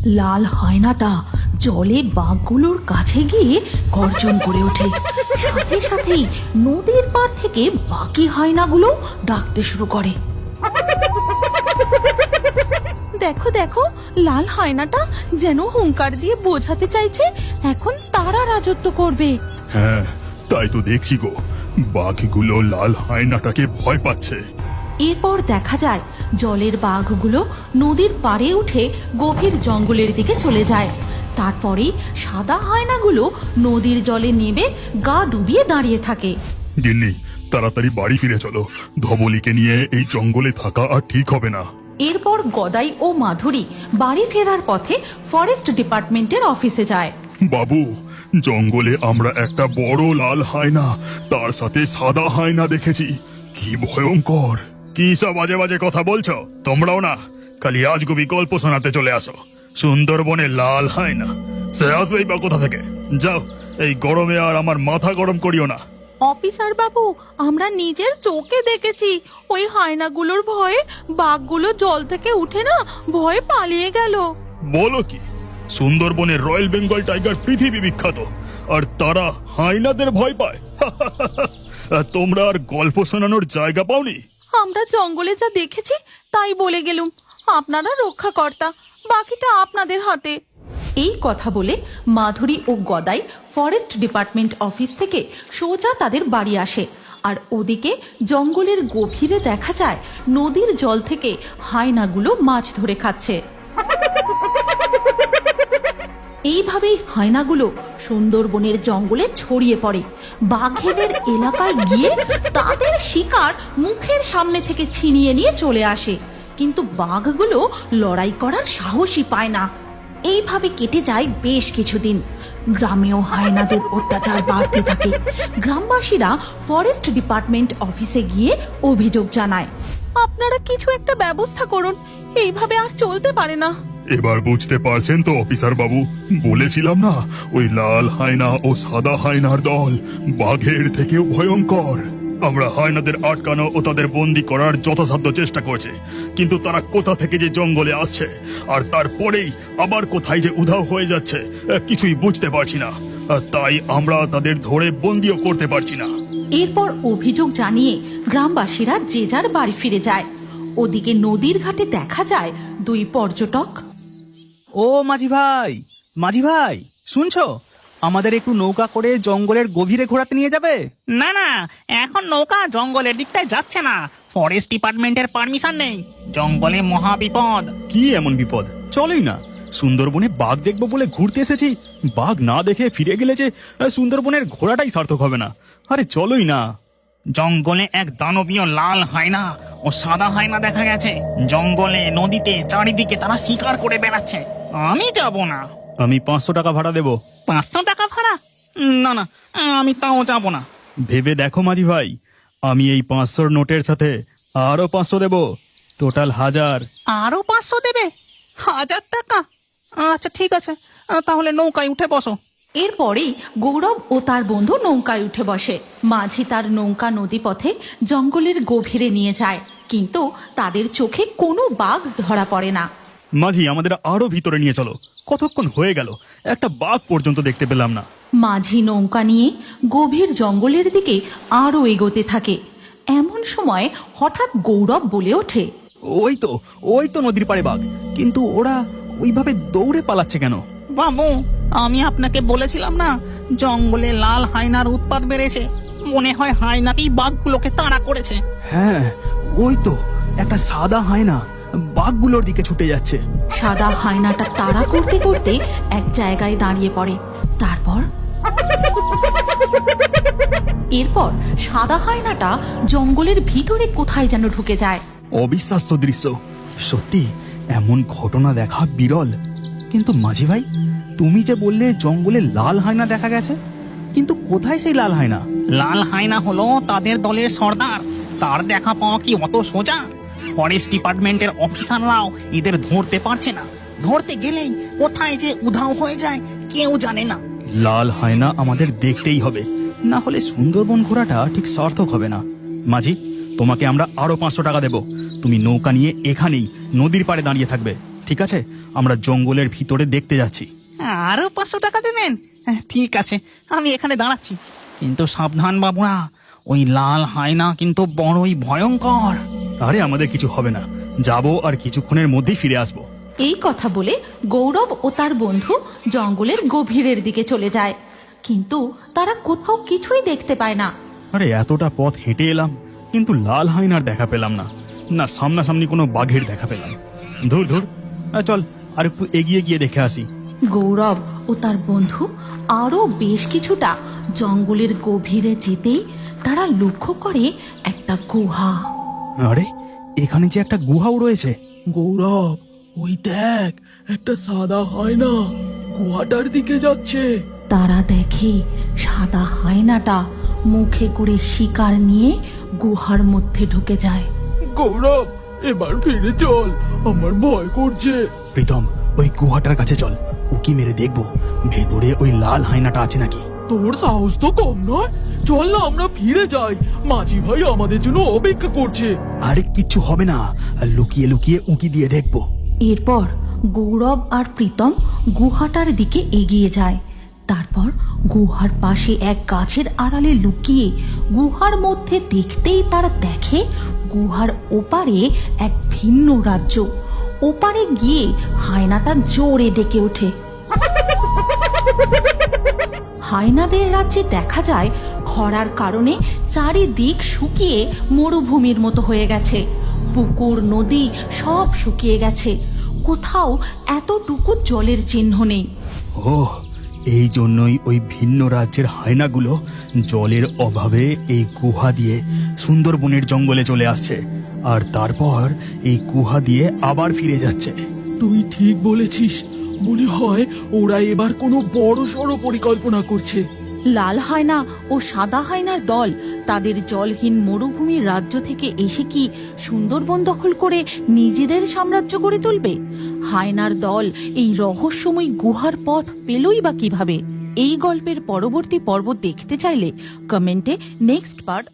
লাল হায়নাটা জলে বাঘগুলোর কাছে গিয়ে গর্জন করে ওঠে। সাথে সাথেই নদীর পাড় থেকে বাকি হায়নাগুলো ডাকতে শুরু করে। দেখো দেখো, লাল হায়নাটা যেন হুঙ্কার দিয়ে বোঝাতে চাইছে এখন তারা রাজত্ব করবে। হ্যাঁ, তাই তো দেখছি গো, বাঘগুলো লাল হায়নাটাকে ভয় পাচ্ছে। এরপর দেখা যায় জলের বাঘগুলো নদীর পাড়ে উঠে গভীর জঙ্গলের দিকে চলে যায়। তারপরেই সাদা হায়নাগুলো নদীর জলে নেমে গা ডুবিয়ে দাঁড়িয়ে থাকে। গিন্নি, তাড়াতাড়ি বাড়ি ফিরে চলো, ধবলিকে নিয়ে এই জঙ্গলে থাকা আর ঠিক হবে না। এরপর গদাই ও মাধুরী বাড়ি ফেরার পথে ফরেস্ট ডিপার্টমেন্টের অফিসে যায়। বাবু, জঙ্গলে আমরা একটা বড় লাল হায়না, তার সাথে সাদা হায়না দেখেছি। কি ভয়ঙ্কর! কি সব বাজে বাজে কথা বলছো তোমরাও না? খালি আজগুবি গল্প শোনাতে চলে আসো। সুন্দরবনে লাল হায়না, সে আসবেই বা কোথা থেকে? যাও, এই গরমে আর আমার মাথা গরম করিও না। অফিসার বাবু, আমরা নিজের চোখে দেখেছি ওই হায়নাগুলোর ভয়ে বাঘগুলো জল থেকে উঠে না ভয়ে পালিয়ে গেল। বলো কি? সুন্দরবনের রয়্যাল বেঙ্গল টাইগার পৃথিবী বিখ্যাত, আর তারা হায়নাদের ভয় পায়? তোমরা আর গল্প শোনানোর জায়গা পাওনি? আমরা জঙ্গলে যা দেখেছি তাই বলে গেলুম। আপনারা রক্ষাকর্তা, বাকিটা আপনাদের হাতে। এই কথা বলে মাধুরী ও গদাই ফরেস্ট ডিপার্টমেন্ট অফিস থেকে সোজা তাদের বাড়ি আসে। আর ওদিকে জঙ্গলের গভীরে দেখা যায় নদীর জল থেকে হায়নাগুলো মাছ ধরে খাচ্ছে। এইভাবেই হায়নাগুলো সুন্দরবনের জঙ্গলে ছড়িয়ে পড়ে। বাঘেদের এলাকায় গিয়ে তাদের শিকার মুখের সামনে থেকে ছিনিয়ে নিয়ে চলে আসে, কিন্তু বাঘগুলো লড়াই করার সাহসই পায় না। এইভাবে কেটে যায় বেশ কিছুদিন। গ্রামেও হায়নাদের অত্যাচার বাড়তে থাকে। গ্রামবাসীরা ফরেস্ট ডিপার্টমেন্ট অফিসে গিয়ে অভিযোগ জানায়। আপনারা কিছু একটা ব্যবস্থা করুন, এইভাবে আর চলতে পারে না। এবার বুঝতে পারছেন তো অফিসার বাবু? বলেছিলাম না, ওই লাল হায়না ও সাদা হায়নার দল বাঘের থেকেও ভয়ঙ্কর। আমরা হায়নাদের আটকানো ও তাদের বন্দি করার যথাসাধ্য চেষ্টা করছি, কিন্তু তারা কোথা থেকে যে জঙ্গলে আসছে আর তারপরেই আবার কোথায় যে উধাও হয়ে যাচ্ছে কিছুই বুঝতে পারছি না। তাই আমরা তাদের ধরে বন্দিও করতে পারছি না। এরপর অভিযোগ জানিয়ে গ্রামবাসীরা যে যার বাড়ি ফিরে যায়। ওদিকে নদীর ঘাটে দেখা যায় দুই পর্যটক। ও মাঝি ভাই, মাঝি ভাই, শুনছো? আমাদের একটু নৌকা করে জঙ্গলের গভীরে ঘোরাতে নিয়ে যাবে? না না, এখন নৌকা জঙ্গলের দিকটায় যাচ্ছে না। ফরেস্ট ডিপার্টমেন্টের পারমিশন নেই। জঙ্গলে মহা বিপদ। কি এমন বিপদ? চলোই না, সুন্দরবনে বাঘ দেখবো বলে ঘুরতে এসেছি, বাঘ না দেখে ফিরে গেলে যে সুন্দরবনের ঘোরাটাই সার্থক হবে না। আরে চলোই না। জঙ্গলে এক দানবীয় লাল হায়না ও সাদা হায়না দেখা গেছে। জঙ্গলে, নদীতে, চারিদিকে তারা শিকার করে বেড়াচ্ছে। আমি যাব না। আমি 500 টাকা ভাড়া দেবো। 500 টাকা ভাড়া? না না, আমি তাও যাব না। ভেবে দেখো মাঝি ভাই, আমি এই 500 নোটের সাথে আরো 500 দেবো, টোটাল 1000। আরো 500 দেবে? 1000 টাকা? আচ্ছা ঠিক আছে, তাহলে নৌকায় উঠে বসো। এরপরেই গৌরব ও তার বন্ধু নৌকায় উঠে বসে। মাঝি তার নৌকা নদীপথে জঙ্গলের গভীরে নিয়ে যায়, কিন্তু তাদের চোখে কোনো বাঘ ধরা পড়ে না। মাঝি, আমাদের আরো ভিতরে নিয়ে চলো। কতক্ষণ হয়ে গেল, একটা বাঘ পর্যন্ত দেখতে পেলাম না। মাঝি নৌকা নিয়ে গভীর জঙ্গলের দিকে আরো এগোতে থাকে। এমন সময় হঠাৎ গৌরব বলে ওঠে, ওই তো নদীর পাড়ে বাঘ, কিন্তু ওরা ওইভাবে দৌড়ে পালাচ্ছে কেন? বাবু, আমি আপনাকে বলেছিলাম না, জঙ্গলে লাল হায়নার উৎপাত বেড়েছে। মনে হয় হায়নাতেই বাঘগুলোকে তাড়া করেছে। হ্যাঁ, ওই তো একটা সাদা হায়না বাঘগুলোর দিকে ছুটে যাচ্ছে। সাদা হায়নাটা তাড়া করতে করতে এক জায়গায় দাঁড়িয়ে পড়ে। এরপর সাদা হায়নাটা জঙ্গলের ভিতরে কোথায় যেন ঢুকে যায়। অবিশ্বাস্য দৃশ্য, সত্যি এমন ঘটনা দেখা বিরল। কিন্তু মাঝি ভাই, তুমি যে বললে জঙ্গলে লাল হায়না দেখা গেছে, কিন্তু কোথায় সেই লাল হায়না? লাল হায়না হলো তাদের দলের সর্দার। তার দেখা পাওয়া কি অত সোজা? ফরেস্ট ডিপার্টমেন্টের অফিসাররাও এদের ধরতে পারছে না। ধরতে গেলেই কোথায় যে উধাও হয়ে যায় কেউ জানে না। লাল হায়না আমাদের দেখতেই হবে, না হলে সুন্দরবন ঘোরাটা ঠিক সার্থক হবে না। মাঝি, তোমাকে আমরা আরো 500 টাকা দেব। তুমি নৌকা নিয়ে এখানেই নদীর পাড়ে দাঁড়িয়ে থাকবে। ঠিক আছে, আমরা জঙ্গলের ভিতরে দেখতে যাচ্ছি। আরো 500 টাকা দেবেন? ঠিক আছে, আমি এখানে দাঁড়াচ্ছি। কিন্তু সাবধান বাবুরা, ওই লাল হায়না কিন্তু বড়ই ভয়ঙ্কর। আরে আমাদের কিছু হবে না, যাবো আর কিছুক্ষণের মধ্যেই ফিরে আসবো। এই কথা বলে গৌরব ও তার বন্ধু জঙ্গলের গভীরের দিকে চলে যায়, কিন্তু তারা কোথাও কিছুই দেখতে পায় না। আরে এতটা পথ হেঁটে এলাম, কিন্তু লাল হায়নার দেখা পেলাম না, না সামনাসামনি কোনো বাঘের দেখা পেলাম। ধুর ধুর, চল আর একটু এগিয়ে গিয়ে দেখে আসি। গৌরব ও তার বন্ধু আরো বেশ কিছুটা জঙ্গলের গভীরে যেতেই তারা লক্ষ্য করে একটা গুহা। আরে এখানে যে একটা গুহাও রয়েছে। গৌরব, ওই দেখ, একটা সাদা হায়না গুহাটার দিকে যাচ্ছে। তারা দেখে সাদা হায়নাটা মুখে করে শিকার নিয়ে গুহার মধ্যে ঢুকে যায়। গৌরব, এবার ফিরে চল, আমার ভয় করছে। প্রীতম, ওই গুহাটার কাছে চল, উকি মেরে দেখবো ভেতরে ওই লাল হায়নাটা আছে নাকি। তোর সাহস তো কম নয়, চল না আমরা ফিরে যাই, মাঝি ভাই আমাদের জন্য অপেক্ষা করছে। আরে কিচ্ছু হবে না, লুকিয়ে লুকিয়ে উকি দিয়ে দেখবো। এরপর গৌরব আর প্রীতম গুহাটার দিকে এগিয়ে যায়। তারপর গুহার পাশে এক গাছের আড়ালে লুকিয়ে গুহার মধ্যে দেখতেই তারা দেখে গুহার ওপারে এক ভিন্ন রাজ্য। ওপারে গিয়ে হায়নাটা জোরে ডেকে ওঠে। হায়নাদের রাজ্যে দেখা যায় খরার কারণে চারিদিক শুকিয়ে মরুভূমির মতো হয়ে গেছে। পুকুর নদী সব শুকিয়ে গেছে, কোথাও এতটুকু জলের চিহ্ন নেই। ও, এই জন্যই ওই ভিন্ন রাজ্যের হায়নাগুলো জলের অভাবে এই গুহা দিয়ে সুন্দরবনের জঙ্গলে চলে আসছে, আর তারপর এই গুহা দিয়ে আবার ফিরে যাচ্ছে। তুই ঠিক বলেছিস, মনে হয় ওরা এবার কোনো বড় সড়ো পরিকল্পনা করছে। লাল হায়না ও সাদা হায়নার দল তাদের জলহীন মরুভূমির রাজ্য থেকে এসে কি সুন্দরবন দখল করে নিজেদের সাম্রাজ্য গড়ে তুলবে? হায়নার দল এই রহস্যময় গুহার পথ পেলই বা কিভাবে? এই গল্পের পরবর্তী পর্ব দেখতে চাইলে কমেন্টে নেক্সট পার্ট